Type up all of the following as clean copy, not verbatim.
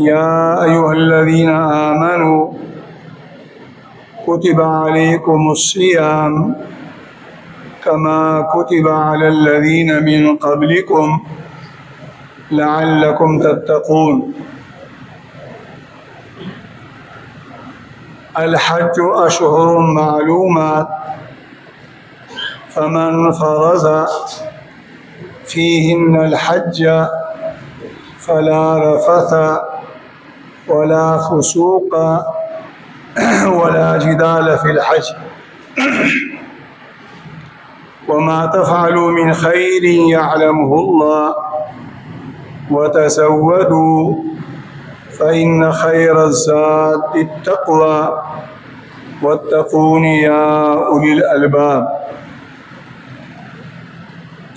يا أيها الذين آمنوا كتب عليكم الصيام كما كتب على الذين من قبلكم لعلكم تتقون. الحج أشهر معلومات فمن فرض فيهن الحج فلا رفث ولا فسوق ولا جدال في الحج وما تفعلوا من خير يعلمه الله وتزودوا فإن خير الزاد التقوى واتقون يا أولي الألباب.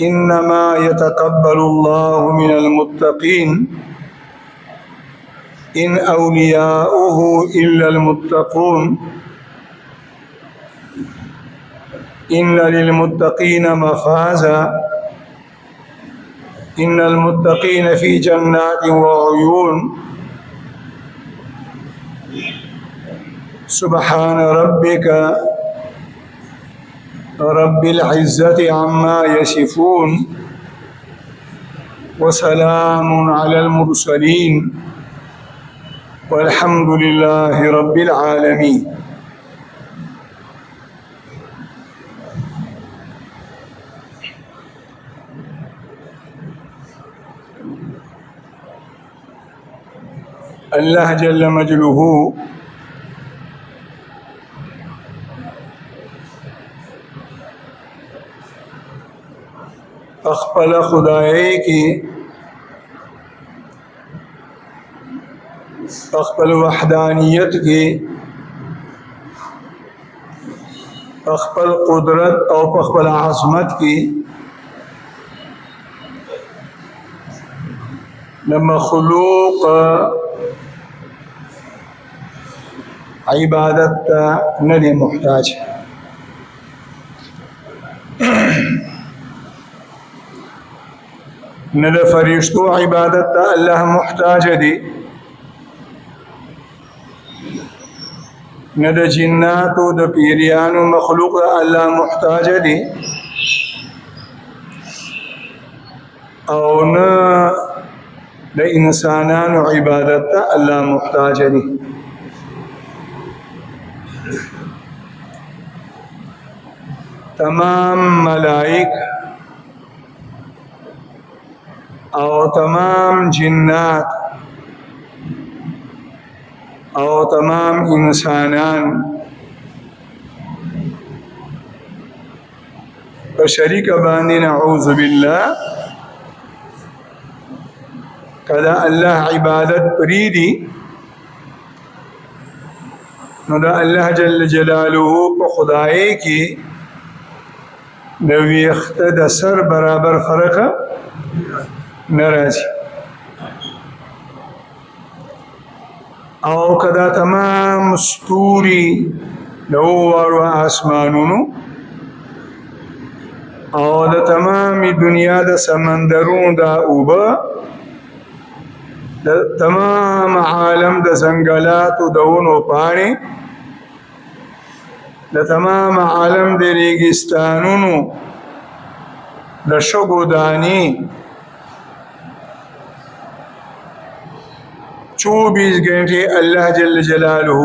إنما يتقبل الله من المتقين إن أولياؤه إلا المتقون. إن للمتقين مفازا إن المتقين في جنات وعيون. سبحان ربك رب العزة عما يصفون وسلام على المرسلين والحمد لله رب العالمين. الله جل مجده اخپل خدای کی اخپل وحدانیت کی اخپل قدرت او اخپل عظمت کی مخلوق عبادت نہ محتاج. نہ د فرشتو عبادت ته الله محتاج دی، نہ د جناتو د پیریانو مخلوق الله محتاج دی، او نہ د انسانانو عبادت ته الله محتاج دی. تمام ملائک او تمام جنات او تمام انسانان بشریک باندې نعوذ بالله کدا الله عبادت پریدي نو دا الله جل جلاله په خدای کې د ویخت د سر برابر فرق ناراضي، او کدا تمام ستوري د وارو اسمانونو او د تمام دنیا د سمندرونو د اوبه د تمام عالم د ځنګلاتو د ونو پاڼې د تمام عالم د ریګستانونو د شګو دانی 24 घंटे اللہ جل جلالہ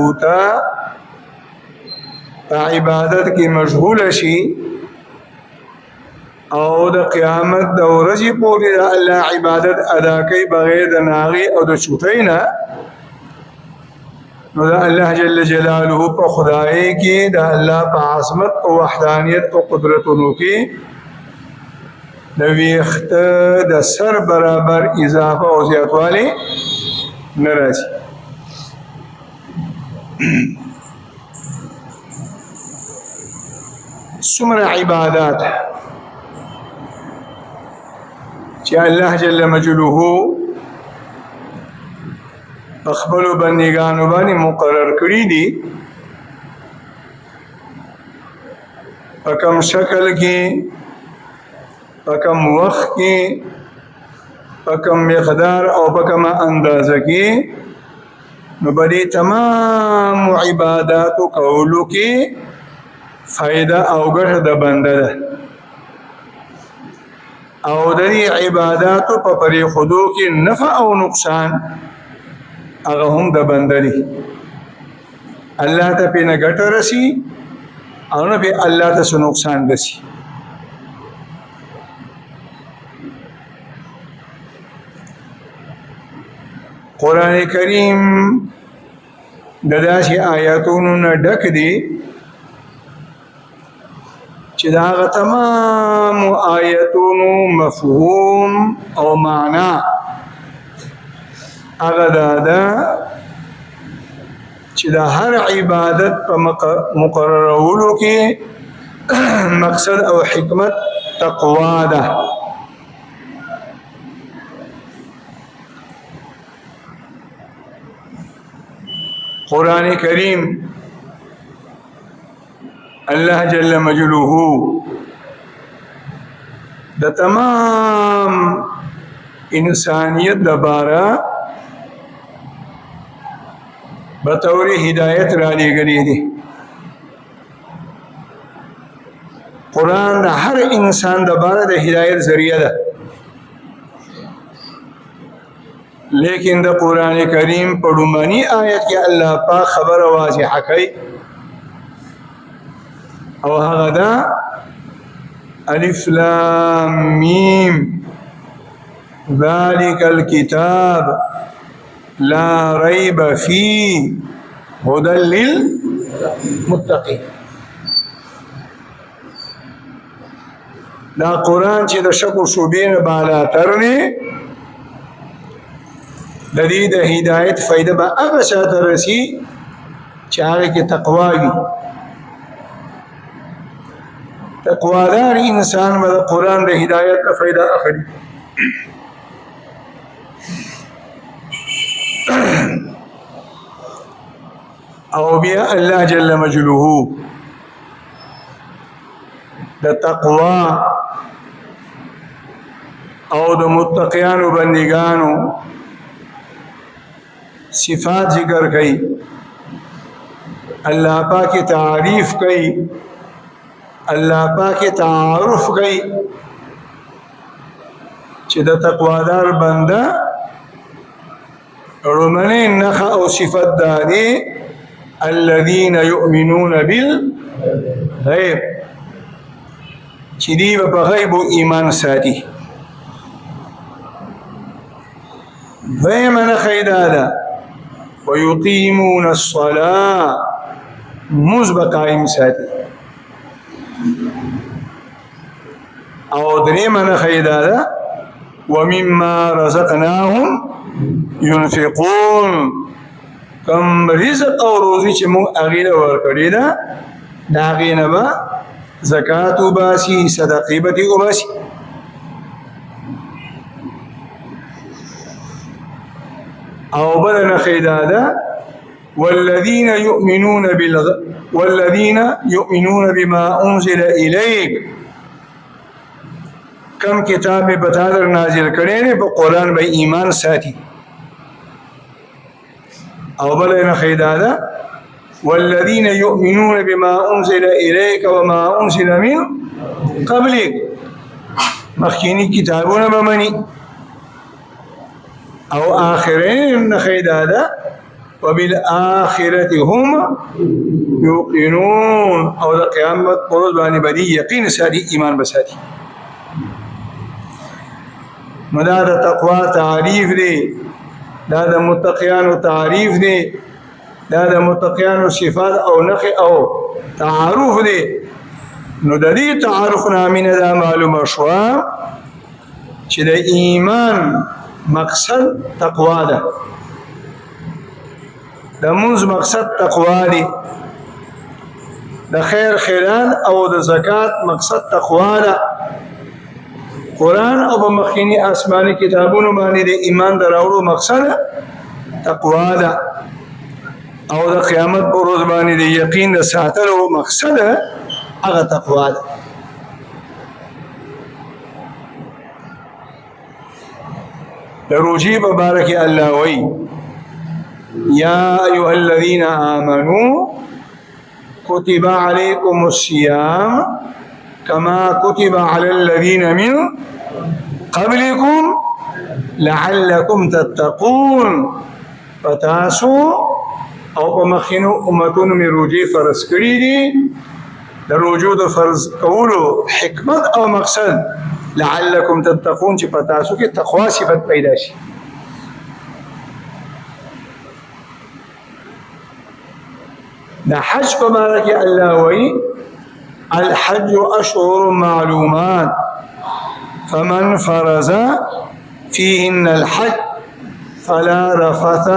تا عبادت کی مشغول شي او د قیامت د ورځې پورې د الله عبادت ادا کوي بغیر د ناغي او د چوټۍ نه، نو د الله جل جلاله په خدای کې د الله په عظمت او وحدانیت او قدرتونو کې د ویخت د سر برابر اضافه او زیاتوالی ناراضي. څومره عبادات چې الله جل مجلوه خپل بندګانو باندې مقرر کړی دي، په کوم شکل کې، په کوم وخت کې، په کوم مقدار او په کومه اندازه کې نو بدی تمام عباداتو کولو کی فائدہ او ګټه د بنده ده او د عباداتو په پرې خودو کې نفع او نقصان هغه هم د بنده دي الله ته په نه ګټه رسی او نه په الله ته نقصان رسی قرآن کریم د داسې آیاتونو نه ډک دی چې دا هغه تمام آیاتونو مفهوم او معنا هغه دا ده چې د هر عبادت په مقررولو کې مقصد او حکمت تقوا ده قرآن کریم اللہ جل مجلوہ د تمام انسانیت دبارہ بطور ہدایت را لے دی قرآن ہر انسان دبارہ د ہدایت ذریعہ ده لیکن د قرآن کریم پڑھمانی آیت کے اللہ پاک خبر واضح کی او هغه دا الف لام میم ذلك الكتاب لا ريب فيه هدى للمتقين دا قرآن چې د شک او شبهې نه بالا تر دی د دې د هدایت فائدہ به هغه چاته رسي چې هغه کې تقوا وي تقوادار انسان به د قرآن د هدایت نه فائدہ اخلي او بیا الله جل مجلوه د تقوا او د متقیانو بندگانو صفات ذکر کئی اللہ پاک کی تعریف کئی اللہ پاک کی تعارف کئی چې د تقوادار بنده رمنی نخ او صفت دادی الذین یؤمنون بالغیب چې دی په غیب و ایمان ساتي ویمن خیدادا ويقيمون الصلاة مزب قائم ساتي او دريمنا خيدادا ومما رزقناهم ينفقون كم رزق او روزي چې مو اغيله ورکړي دا غینه با زکات وباسي صدقې به وباسي او بدنا خیدادا والذين يؤمنون بما انزل اليك کم کتاب میں بتا در نازل کرے نے په قرآن به ایمان ساتي او بدنا خیدادا والذين يؤمنون بما انزل اليك وما انزل من قبلك مخکینی کتابونه بمنی او آخرین خیدادا وبالآخرة هم يوقنون او دا قیامت پروز بانی بدی یقین سادی ایمان بسادی مدا دا تقوی تعریف دی دا دا متقیان تعریف دی دا دا متقیان صفات او نخ او تعارف دی نو دا دی تعارف نامین دا معلوم شوا چی دا ایمان مقصد تقوا ده د منځ مقصد تقوا دی د خیر خیرات او د زکات مقصد تقوا ده قرآن او بمخینی آسمانی کتابونو باندې د ایمان دراوړو مقصد تقوا ده او د قیامت پر ورځ باندې د یقین د ساتلو مقصد هغه تقوا ده د روجی مبارک الله وی یا ایها الذین آمنوا كتب عليكم الصيام كما كتب على الذين من قبلكم لعلكم تتقون فتاسو او پمخینو امتون می روجی فرض کری دی در روجو د فرض کولو حکمت او مقصد لعلكم تتقون چې پتاسو کې تقوا صفت پیدا شي. د حج په باره کې الله وایي الحج اشهر معلومات فمن فرض فيهن الحج فلا رفث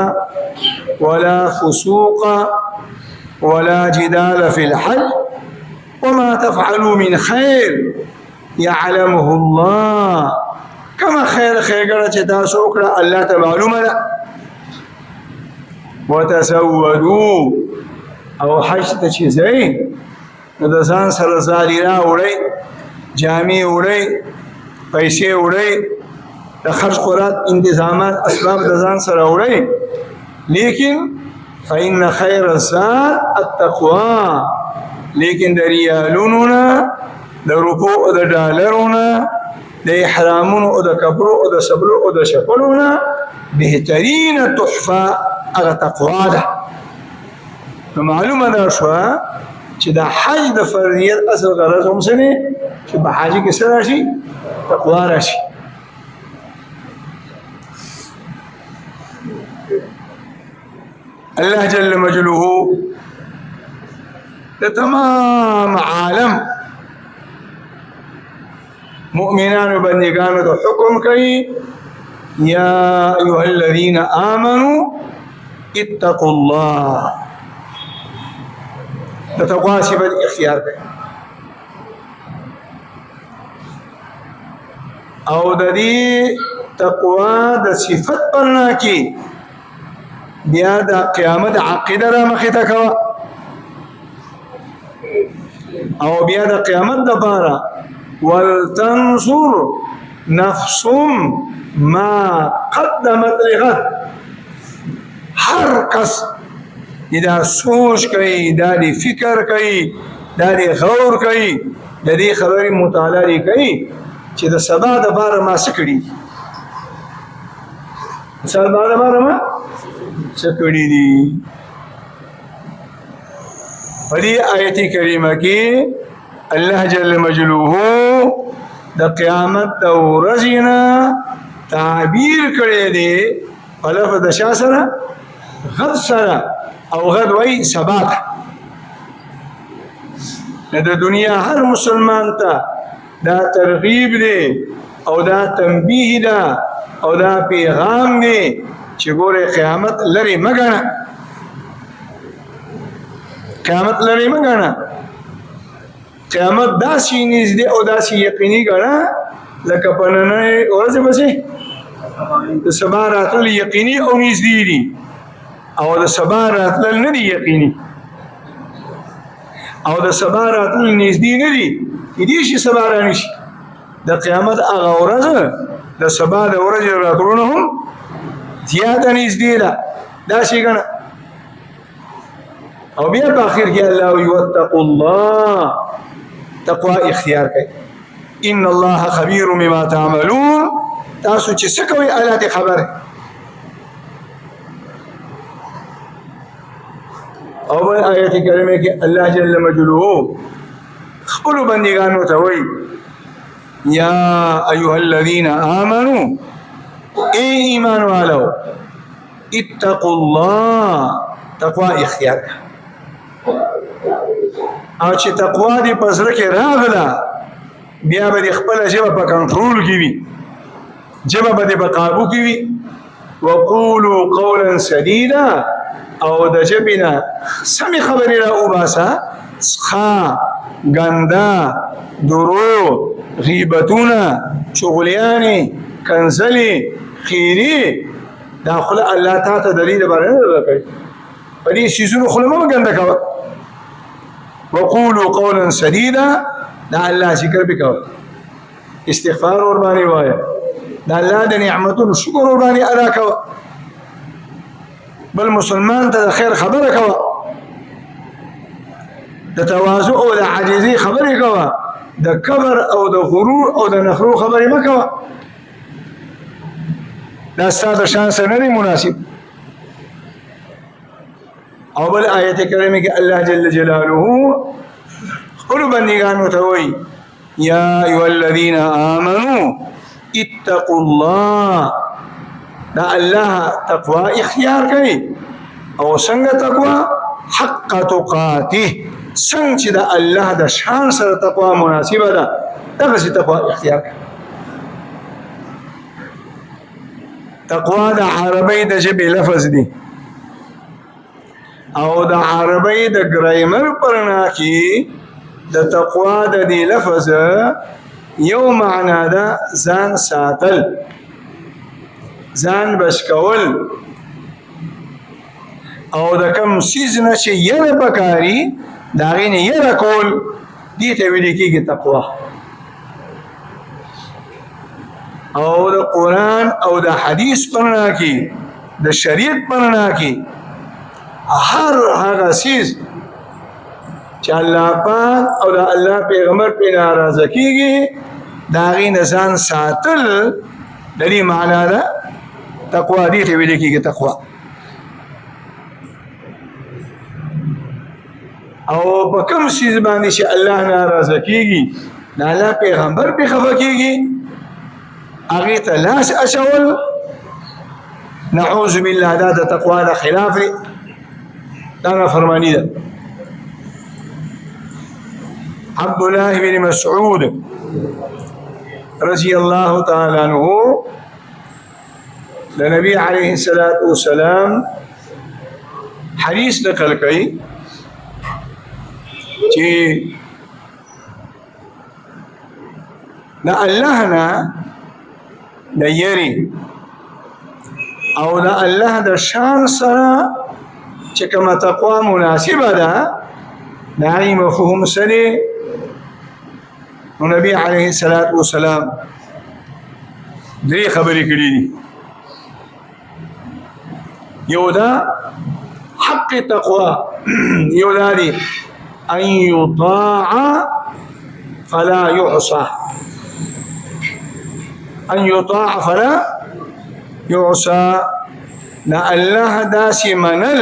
ولا فسوق ولا جدال في الحج وما تفعلوا من خير يعلمه الله كما خير خير تاسو کړه الله ته معلومه ده. وتسودوا او حج ته چې ځئ نو د ځان سره زالیرا وړئ، جامې وړئ، پیسې وړئ، د خرج خوراک انتظامات اسباب د ځان سره وړئ، لیکن فإن خير الزاد التقوى. لیکن د ریالونو نه، د روپو او د ډالرو نه، د احرامونو او د کپړو او د سبلو او د شپلو نه بهترینه تحفه هغه تقوا ده. نو معلومه ده شوه چې د حج د فرضیت اصل غرض هم څه دی چې په حج کې څه راشي؟ تقوا راشي. الله جل مجلوه د تمام عالم مؤمنان و بندگانو ته حکم کوي یا ایها الذین آمنوا اتقوا الله. د تقوا صفت اختیار کوي او د دې تقوا د صفت پرنا کې بیا د قیامت عقیده را مخې ته کوه او بیا د قیامت دپاره ولتنظر نفس ما قدمت لغد. هر کس دا سوچ کوي، دا دی فکر کوي، دا دی غور کوي، د دې خبرې مطالعه کوي چې د سبا دپاره ما څه کړي، د سبا دپاره ما څه کړي دي. په دې آیت کریمه کې الله جل مجلوه د قیامت د ورځې نه تعبیر کړی دی په لفظ د چا سره؟ غد سره. او غد وای سبا ته. د دنیا هر مسلمان ته دا ترغیب دی او دا تنبیه ده او دا پیغام دی چې ګوره قیامت لرې مه ګڼه، قیامت لرې مه ګڼه. قیامت داسې نږدې او داسې یقیني ګڼه لکه په نننۍ ورځې پسې د سبا راتلل یقیني او نږدې دي او د سبا راتلل نه دي یقیني او د سبا راتلل نږدې نه دي. کېدای شي سبا رانشي. د قیامت هغه ورځ د سبا د ورځې راتلونه هم زیاته نږدې ده، داسې ګڼه. او بیا په آخر کې الله وایي واتقوا الله، تقوا اختیار کوي. ان الله خبیر بما تعملون. تاسو چې څه کوئ الله ته خبر. او بل آیت کریمه کې الله جل مجلوه خپلو بندګانو ته وایي یا ایها الذین آمنوا، ای ایمان والو، اتقوا الله، تقوا اختیار کړه. او چې تقوا دې په زړه کې راغله بیا به دې خپله ژبه په کنټرول کې وي، ژبه به دې په قابو کې وي. وقولوا قولا سدیدا، او د ژبې نه سمې خبرې را وباسه، څښا، ګنده، درو، غیبتونه، چغلیانې، کنځلې، خیرې، دا خوله الله تا ته د دې دپاره نه درکوي. په دې څیزونو خوله مه ګنده کوه. وقولوا قولا سدیدا، دا الله ذکر پې کوه، استغفار ورباندې وایه، دا الله د نعمتونو شکر ورباندې ادا کوه. بل مسلمان ته خیر خبره کوه، د تواضع او د عاجزي خبرې کوه، د کبر او د غرور او د نخرو خبرې مه کوه. دا ستا د شان سره نه دی مناسب. او بل آیت کریمه کې الله جل جلاله خپلو بندګانو ته وایي یا ایها الذین آمنوا اتقوا الله، دا الله تقوا اختیار کوي. او څنګه تقوا؟ حق تقاته، څنګه چې د الله د شان سره تقوا مناسبه ده دغسې تقوا اختیار کوي. تقوا د عربۍ د ژبې لفظ دی او د عربۍ د ګرامر پرنا کې د تقوا د دې لفظ یو معنا ده ځان ساتل، ځان بچ کول، او د کوم څیز نه چې یره پکاري د هغې نه یره کول، دې ته ویل کېږي تقوا. او د قرآن او د حدیث پرنا کې د شریعت پرنا کې هر هغه څیز چې الله پاک او د الله پیغمبر پې ناراضه کېږي د هغې نه ځان ساتل د دې معنا ده تقوا. دې ته ویل کېږي تقوا. او په کوم څیز باندې چې الله ناراضه کېږي د الله پیغمبر پې خفه کېږي هغې ته لاس اچول، نعوذ بالله، دا د تقوا د خلاف دی، دا نافرماني ده. عبد الله بن مسعود رضی الله تعالی عنہ د نبی علیه الصلاۃ والسلام حدیث نقل کړي چې د الله نه د یری او د الله د شان سره چې کومه تقوا مناسبه ده د هغې مفهوم څه دی؟ نو نبی علیه الصلاۃ والسلام درې خبرې کړي دي. یو دا حق تقوا، یو دا دی ان یطاع فلا یعصى، ان یطاع فلا یعصى، دا الله داسې منل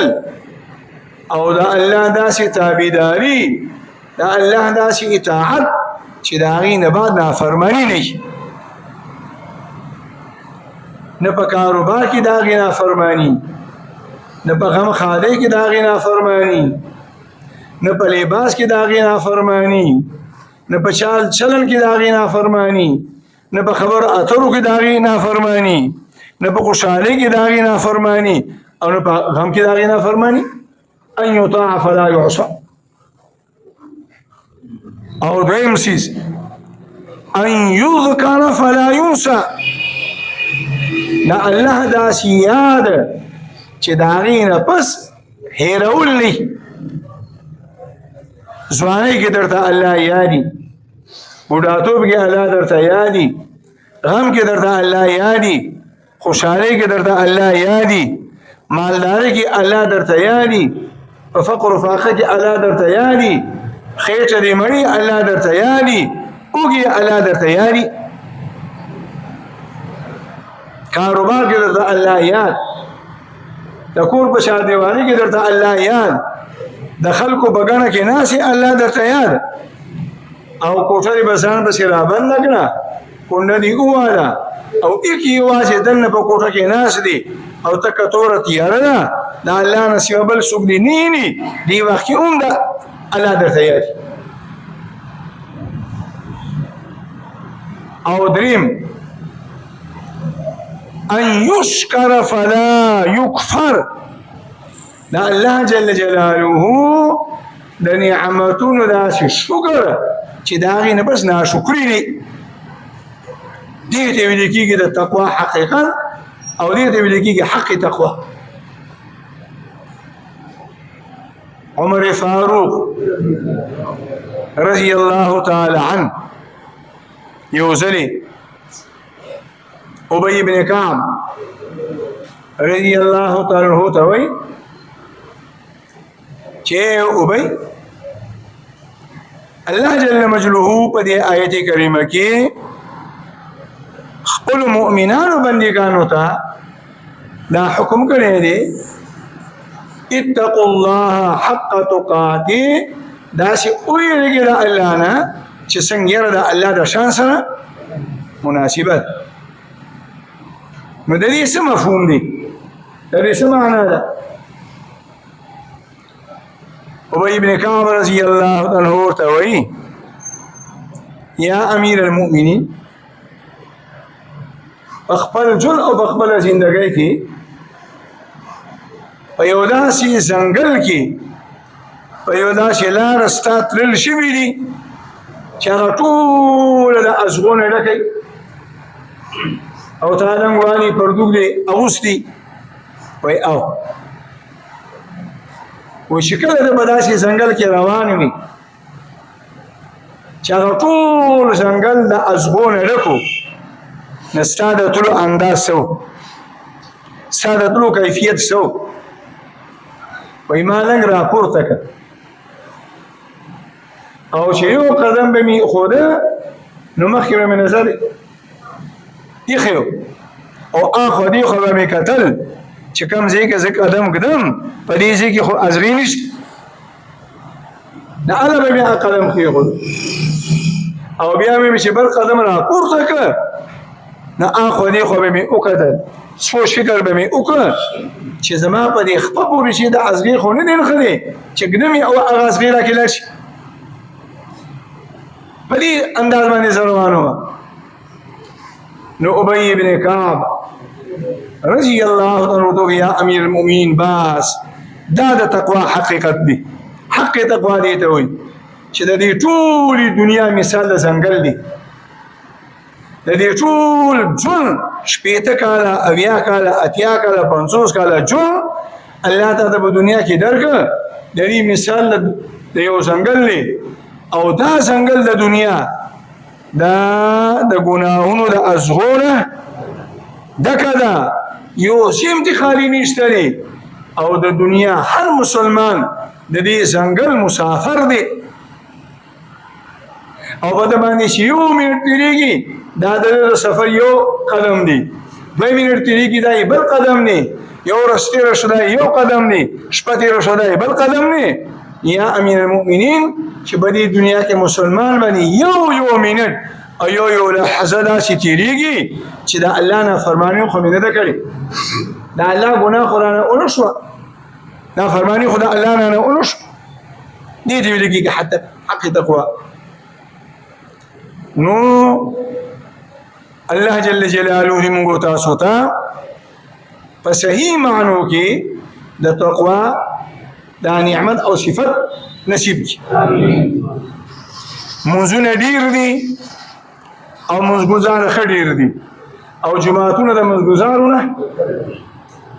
او دا الله داسې تابعداري، دا الله داسې اطاعت چې د هغې نه بعد نافرماني نه شي. نه په کاروبار کې د هغې نافرماني، نه په غم خادۍ کې د هغې نافرماني، نه په لباس کې د هغې نافرماني، نه په چال چلن کې د هغې نافرماني، نه په خبر اترو کې د هغې نافرماني، نه په خوشحالۍ کې د هغې نافرماني، او نه په غم کې د هغې نافرماني. ان یطاع فلا یعصى. او دویم څیز ان یذکر فلا ینسى، د الله داسې یاد چې د هغې نه پس هېرول نه شي. ځوانۍ کې درته الله یادي، بوډاتوب کې الله درته یادي، غم کې درته الله یادي، خوشحالۍ کې درته الله یادي، مالدارۍ کې الله درته یادي، په فقر و فاقه کې الله درته یادي، خېټه دې مړي الله درته یادي، اوږې الله درته یادي، کاروبار کې درته الله یاد، د کور په شادیواني کې درته الله یاد، د خلکو په ګڼه کې ناستې الله درته یاد، او کوټه دې به ځان پسې رابنده کړه، کونډه دې وواله او ایکې یوازې دننه په کوټه کې ناست دي او تکه توره تیاره ده، د الله نه سوا بل څوک دې نه ویني، دې وخت کې هم ده الله درته یادي. او دریم ان یشکر فلا یکفر، د الله جل جلاله د نعمتونو داسې شکر چې د هغې نه بس ناشکري دی. دې ته ویل کېږي د تقوا حقیقت، او دې ته ویل کېږي حق تقوا. عمر فاروق رضی الله تعالی عنه یو ځلې ابی بن کعب رضی الله تعالی عنہ ته وایي چې وبای الله جل مجلوه په دې آیت کریمه کې خپل مؤمنانو بندګانو ته دا حکم کړی دی اتقوا الله حق تقاته دا چې ویریږي د الله نه چې څنګه د الله د شان سره مناسبت نو د دې څه مفهوم دی د دې څه معنا ده ابي بن كعب رضي الله عنه ورته وایي یا امیر المؤمنین خپل جل او خپل زندګۍ کې په یو داسې ځنګل کې په یو داسې لاره ستا تلل شوي دي چې هغه ټوله د ازغونه ډکوي او تا لنګوالي پرتوګ دی اغوستي وایي او وایي چې کله ته په داسې ځنګل کې روان وي چې هغه ټول ځنګل د ازغونه ډکو نو ستا د تلو انداز څه و ستا د تلو کیفیت څه و وایي ما لږ راپورته کړه او چې یو قدم به مې ایښوده نو مخکې به مې نظر ایښی و او اخوا دیخوا به مې کتل چې کوم ځای کې زه قدم ږدم په دې ځای کې خو ازغي نشته نه هله به مې قدم کېښود او بیا مې چې بل قدم راپورته کړه نه اخوا دیخوا به مې وکتل سوچ فکر به مې وکړه چې زما په دې خپه پورې چې د ازغي خو نه دی نښلی چې ږدم یې او هغه ازغي راکې لاړ شي په دې انداز باندې زه روان وم نو ابی بن کعب رضی الله عنه یا امیر المؤمنین باس دا د تقوا حقیقت دی حق تقوا دی ته وایي چې د دې ټولې دنیا مثال د ځنګل دی د دې ټول ژوند 80 کاله 80 کاله 80 کاله 50 کاله ژوند الله تعالی په دنیا کې درکړه د دې مثال د یو ځنګل دی او دا ځنګل د دنیا دا د ګناهونو د ازغونه ډکه ده یو سیم تی خالی نشته دی او د دنیا هر مسلمان د دې ځنګل مسافر دی او په دې باندې چې یو منټ تیریږي دا د سفر یو قدم دی 2 منټ تیریږي دا بل قدم دی یو رستی رشدا یو قدم دی شپتی رشدا بل قدم دی یا امیر المؤمنین چې په دې دنیا کې مسلمان باندې یو منټ او یو لحظه داسې تیریږي چې د الله نه فرمانی خو نه ده کړې د الله ګناه خو نه ونشو دا فرمانی خو د الله نه ونشو دې دې لګي حتی حق تقوا نو الله جل جلاله موږ تاسو ته په صحیح معنو کې د تقوا دا نعمت او صفت نصیب کی منځونه ډیر دي او منځګزار خډیر دي او جماعتونه د منځګزارونه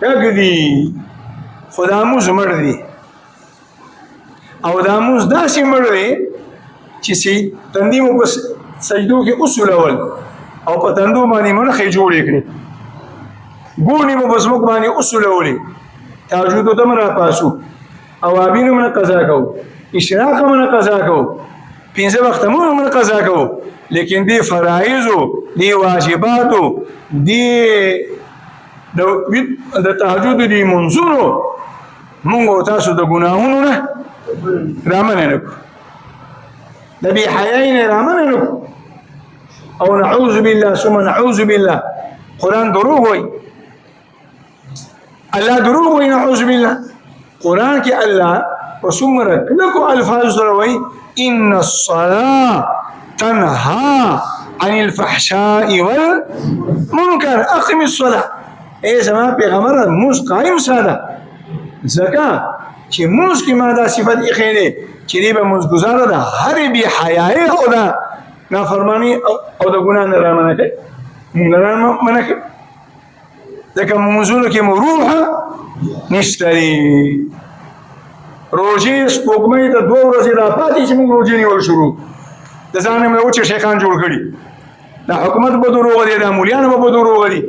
کګ دي خدا موږ مړ دي او دا موږ داسې مړ دي چې سي تندې مو په سجدو کې اصول اول او په تندو باندې منخې جوړې کړې ګونی مو بس مخ باندې اصول اولې تهجد ته مرا پاسو اوابین من قضا کو اشراق من قضا کو 15 وخت من قضا کو لیکن دی فرائض دی واجبات دی د تهجد دی منظور مونږ تاسو د ګناهونو نه رامنه نکو نبی حیاین رامنه نکو او نعوذ بالله ثم نعوذ بالله قرآن دروغ وي الله دروغ وي نعوذ بالله قرآن کې الله وسمره لکو الفاظ سره وي ان الصلاه تنهى عن الفحشاء والمنكر اقم الصلاه اے زما پیغمبر موږ قائم ساده زکات چې موږ کې ماده صفت اخیره چې دی به موږ گزاره ده هر بی حیاي او ده نافرمانی او د ګناه نه رامنه کوي موږ نه رامنه کوي ځکه موضوع کې مو روح نشته روزي سپوږمۍ ته 2 ورځې را پاتې چې موږ روزي نیول شروع د ځان مې و چې شیخان جوړ کړي دا حکومت به دروغ دي دا مولیان به دروغ دي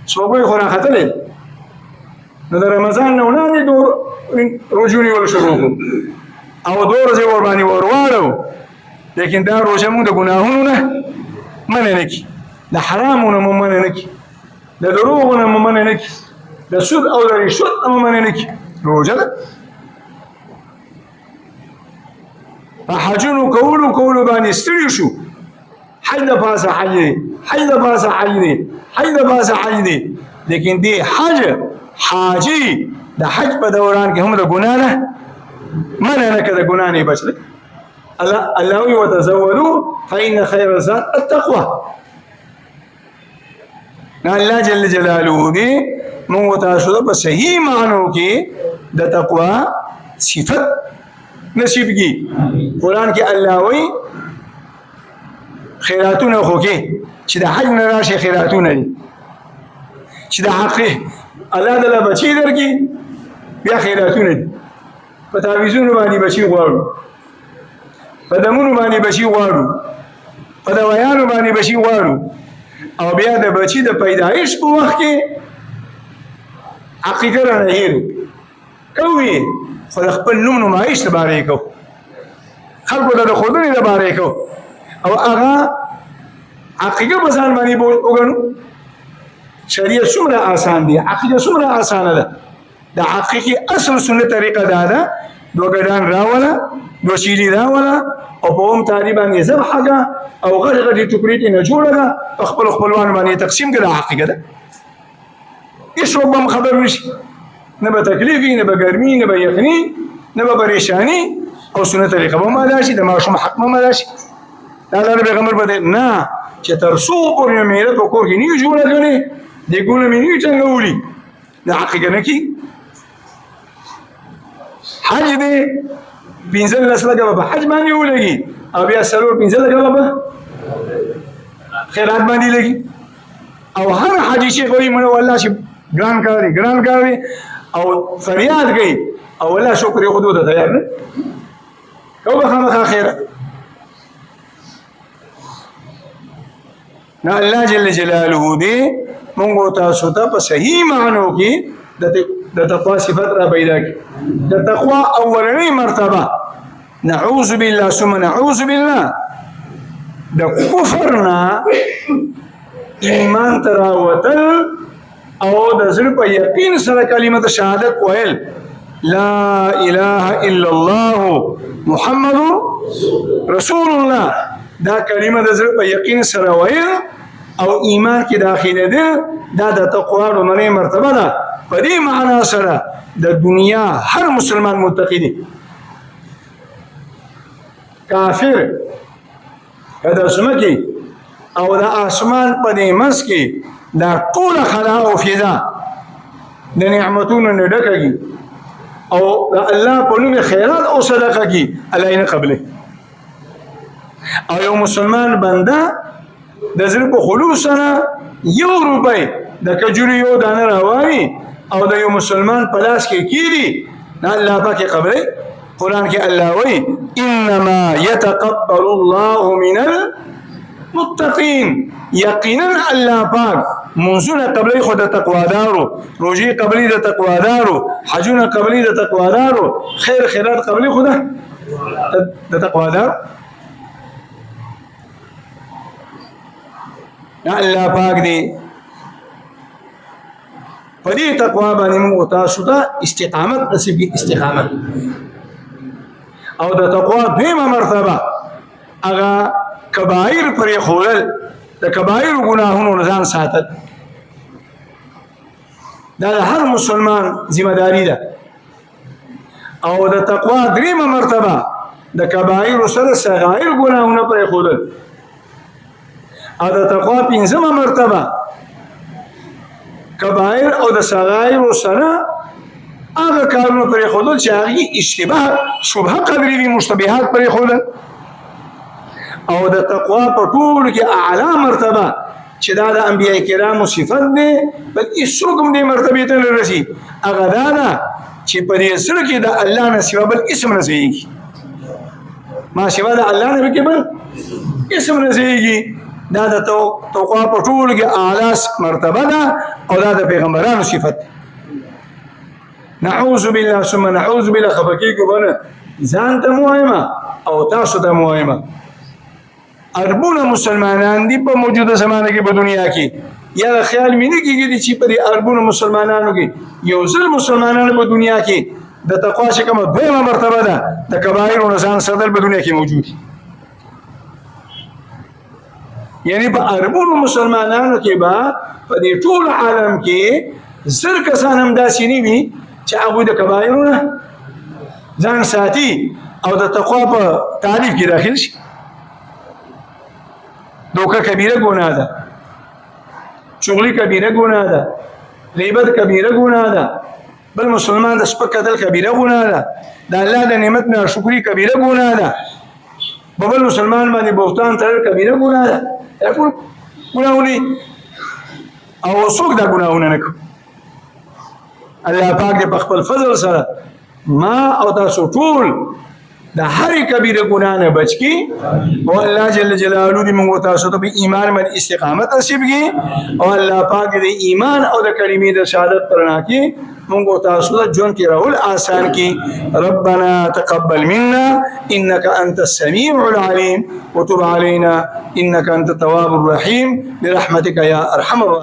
سپوږمۍ خو راختلې نو د رمضان نه وړاندې روژې ونیول شروع کړو او 2 ورځې ورباندې ورواړو، لیکن دا روژه مونږ د ګناهونو نه منع نه کړي، د حرامو نه مو منع نه کړي، د دروغو نه مو منع نه کړي، د سود او د رشوت نه مو منع نه کړي. روژه ده. په حجونو کولو باندې ستړي شو، حج د پاسه حج دی، حج د پاسه حج دی، حج د پاسه حج دی، لیکن دی حاجی د حج په دوران کې هم د ګناه نه منع نه کړه، د ګناه نه بچ لک. الله وی وتزودوا فإن خير الزاد التقوى. الله جل جلاله دی مونږ تاسو ته په صحیح معنو کې د تقوا صفت نصیب کی. قرآن کې الله وی خیراتونه خو کې چې د حج نه راشي خیراتونه دي چې د حق الله دله بچی درکې بیا خیراتونه دي. په تعویذونو باندې بچی غواړو، په دمونو باندې بچی غواړو، په دوايانو باندې بچی غواړو، او بیا د بچی د پیدایش په وخت کې عقیقه رانه هیرو کوي، خو د خپل نوم نمایش ته باره یې کو، خلکو ته د ښودنې د باره یې کو، او هغه عقیقه په ځان باندې وګڼو. شریعت څومره آسان دی، عقیقه څومره آسانه ده. د عقیقې اصل سنت طریقه دا ده، 2 ګډان راوله، 2 چیلي راوله، او په اوم تاري باندې ذبحه کړه او غټې غټې ټوکرې ترې نه جوړه کړه، په خپلو خپلوانو باندې تقسیم کړه. عقیقه ده. هېڅوک به هم خبر نه شي، نه به تکلیف وي، نه به ګرمي، نه به یخني، نه به پریشاني، او سنت طریقه به هم ادا شي، د ماشوم حق به هم ادا شي. دا الله د پیغمبر په دی نه چې تر څو پورې میله په کور کې نه وي جوړه کړې، دیګونه مې نه وي ټنګولي، د عقیقه نه کېږي. حج دی 15 لکه به په حج باندې ولګي، او بیا 4-5 لکه به په خیرات باندې لګي. او هر حاجي شیخ وایي مړه والله چې ګران کار دی او فریاد کوي، او والله شکر یې خودو ته تیار نه کو به خامخا خیره. نه الله جل جلاله دی مونږ تاسو ته په صحیح معنو کې د تقوا صفت را پیدا کړي. د تقوا اولنۍ مرتبه نعوذ بالله ثم نعوذ بالله د کفر نه ایمان ته راوتل، او د زړه په یقین سره کلمه شهادت ویل لا اله الا الله محمد رسول الله. دا کلمه د زړه په یقین سره ویل او ایمان کې داخله ده، دا د تقوا لومړنۍ مرتبه ده. په دې معنا سره د دنیا هر مسلمان متقی دی. کافر کله سمکی او د اسمان په دې منځ کې دا ټول خلا او فضا د نعمتونو نه ډکېږي، او د الله په نوم خیرات او صدقه کې الله یې نه قبلې. او یو مسلمان بنده د زړه په خلوص سره 1 روپۍ د کجوري یو دانه راوړي او د یو مسلمان په لاس کې کیږي، نه الله پاک قبلې. قرآن کې الله وایي انما يتقبل الله من المتقين. یقینا الله پاک منځونه قبلې خو د تقوادارو، روزي قبلې د تقوادارو، حجونه قبلې د تقوادارو، خیرات قبلې خو د تقوادارو. الله پاک دی په دې تقوا باندې موږ تاسو ته استقامت نصیب کړي. استقامت او د تقوا دیمه مرتبه هغه کبایر پرې خورل، د کبایر ګناهونو نه ځان ساتل. دا د هر مسلمان ذمہ داری ده. او د تقوا دریمه مرتبه د کبایر سره صغائر ګناهونه پرې خورل، او د تقوا 5مه مرتبه کبایر او د صغائر سره هغه کارونه پرې خودل چې هغه اشتباه شبهه قدرې دي، مشتبهات پرې خودل. او د تقوا په ټول کې اعلی مرتبه چې دا د انبیاء کرامو صفت دی، بل هیڅوک هم دې مرتبې ته نه رسي، هغه دا ده چې په دې زړه کې د الله نه سوا بل اسم نه ځایږي. ما سوا د الله نه بل اسم نه ځایږي. دا د تقوا په ټول کې اعلی مرتبه ده، او دا د پیغمبرانو صفت. نعوذ بالله ثم نعوذ بالله خفقیږو بنا ځان ته مهمه او تاسو ته مهمه اربونه مسلمانان دي په موجوده زمانه کې په دنیا کې یا خیال مینه کېږي چې په اربونه مسلمانانو کې یو ځل مسلمانانو په دنیا کې د تقوا چې کومه دویمه مرتبه ده د کبایر او نسان صدر په دنیا کې موجود یعنی په اربونو مسلمانانو کې با په دې ټول عالم کې زر کسان هم داسې نه وي چې هغه د کبایرونو ځان ساتي او د تقوا په تعریف کې داخل شي دوکه کبیره ګناه ده چغلی کبیره ګناه ده غیبت کبیره ګناه ده بل مسلمان د سپک قتل کبیره ګناه ده د الله د نعمت نه شکرې کبیره ګناه ده بل مسلمان باندې بهتان تر کبیره ګناه ده ټول ګناهونه او څوک دا ګناهونه نه کوي الله پاک دې په خپل فضل سره ما او تاسو ټول د هر کبیره ګناه نه بچ کی او الله جل جلاله دې موږ تاسو ته په ایمان باندې استقامت نصیب کړي او الله پاک دې ایمان او د کلمې د شهادت پرنا کې موږ تاسو ته ژوند کې راول آسان کی ربنا تقبل منا انك انت السميع العليم وتب علينا انك انت التواب الرحيم برحمتك يا ارحم الراحمين